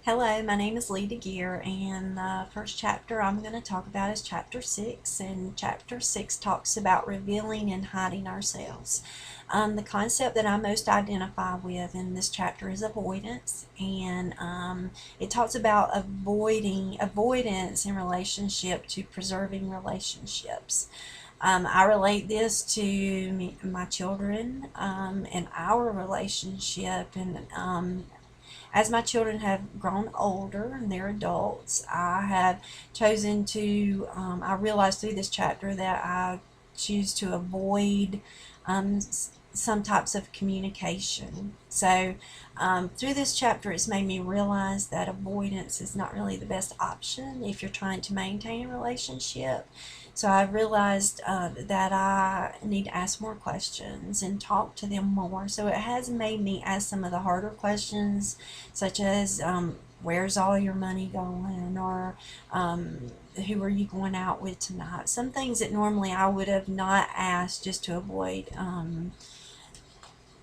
Hello, my name is Lita Gear, and the first chapter I'm going to talk about is chapter 6. And chapter 6 talks about revealing and hiding ourselves. The concept that I most identify with in this chapter is avoidance, and it talks about avoidance in relationship to preserving relationships. I relate this to my children and our relationship, and as my children have grown older and they're adults, I have chosen to, I realized through this chapter that I choose to avoid some types of communication. So, through this chapter, it's made me realize that avoidance is not really the best option if you're trying to maintain a relationship. So I realized that I need to ask more questions and talk to them more. So it has made me ask some of the harder questions, such as where's all your money going, or who are you going out with tonight? Some things that normally I would have not asked just to avoid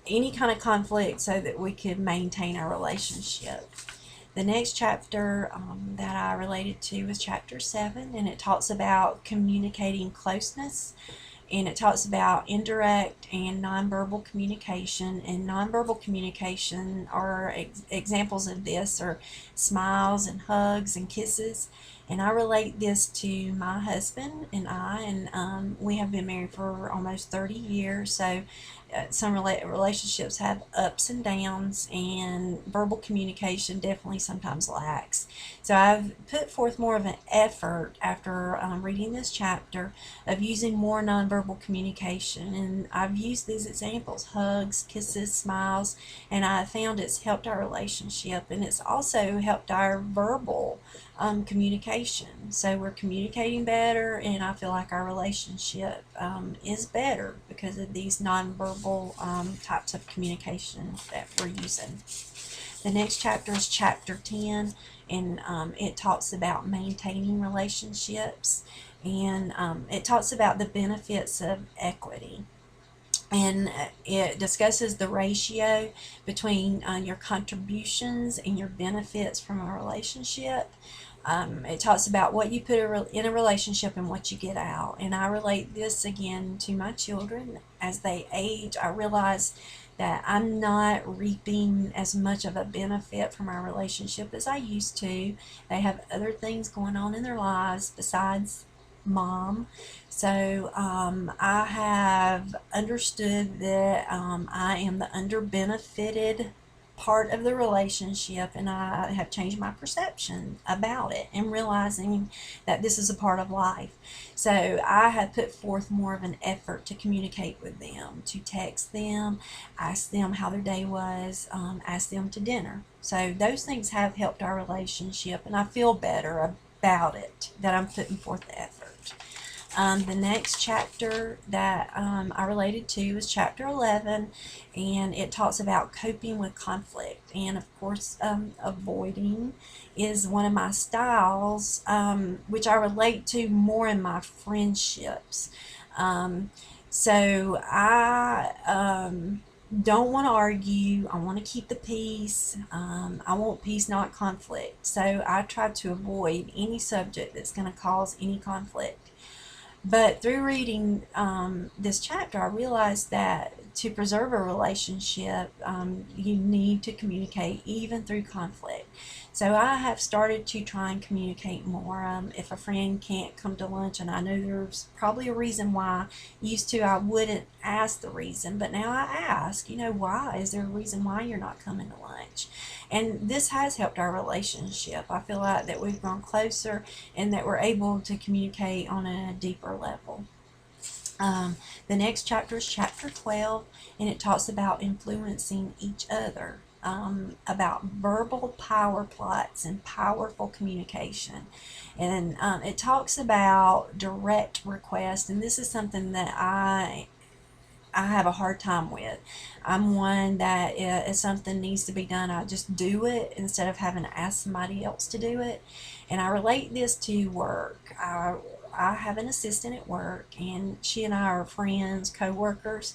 any kind of conflict so that we could maintain our relationship. The next chapter that I related to was chapter 7, and it talks about communicating closeness, and it talks about indirect and nonverbal communication. And nonverbal communication are examples of this are smiles and hugs and kisses. And I relate this to my husband and I, and we have been married for almost 30 years. So some relationships have ups and downs, and verbal communication definitely sometimes lacks. So I've put forth more of an effort after reading this chapter of using more nonverbal communication, and I've used these examples: hugs, kisses, smiles, and I found it's helped our relationship, and it's also helped our verbal communication. So we're communicating better, and I feel like our relationship is better because of these nonverbal types of communication that we're using. The next chapter is chapter 10, and it talks about maintaining relationships, and it talks about the benefits of equity. And it discusses the ratio between your contributions and your benefits from a relationship. It talks about what you put in a relationship and what you get out. And I relate this again to my children. As they age, I realize that I'm not reaping as much of a benefit from our relationship as I used to. They have other things going on in their lives besides mom. So I have understood that I am the under benefited part of the relationship, and I have changed my perception about it and realizing that this is a part of life. So I have put forth more of an effort to communicate with them, to text them, ask them how their day was, ask them to dinner. So those things have helped our relationship, and I feel better about it that I'm putting forth the effort. The next chapter that I related to is chapter 11, and it talks about coping with conflict. And of course, avoiding is one of my styles, which I relate to more in my friendships. Um, so I don't want to argue. I want to keep the peace. I want peace, not conflict. So I try to avoid any subject that's going to cause any conflict. But through reading this chapter, I realized that to preserve a relationship, you need to communicate even through conflict. So I have started to try and communicate more. If a friend can't come to lunch, and I know there's probably a reason why, used to I wouldn't ask the reason, but now I ask, why? Is there a reason why you're not coming to lunch? And this has helped our relationship. I feel like that we've grown closer and that we're able to communicate on a deeper level. Um, the next chapter is chapter 12, and it talks about influencing each other, about verbal power plots and powerful communication. And it talks about direct request, and this is something that I have a hard time with. I'm one that if something needs to be done, I just do it instead of having to ask somebody else to do it. And I relate this to work. I have an assistant at work, and she and I are friends, co-workers.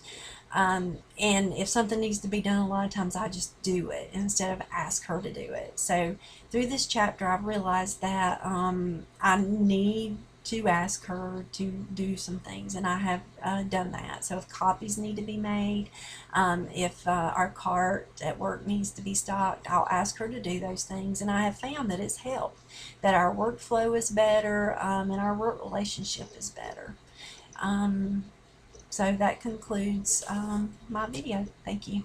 And if something needs to be done, a lot of times I just do it instead of ask her to do it. So through this chapter, I've realized that I need to ask her to do some things, and I have done that. So if copies need to be made, if our cart at work needs to be stocked, I'll ask her to do those things, and I have found that it's helped, that our workflow is better, and our work relationship is better. So that concludes my video. Thank you.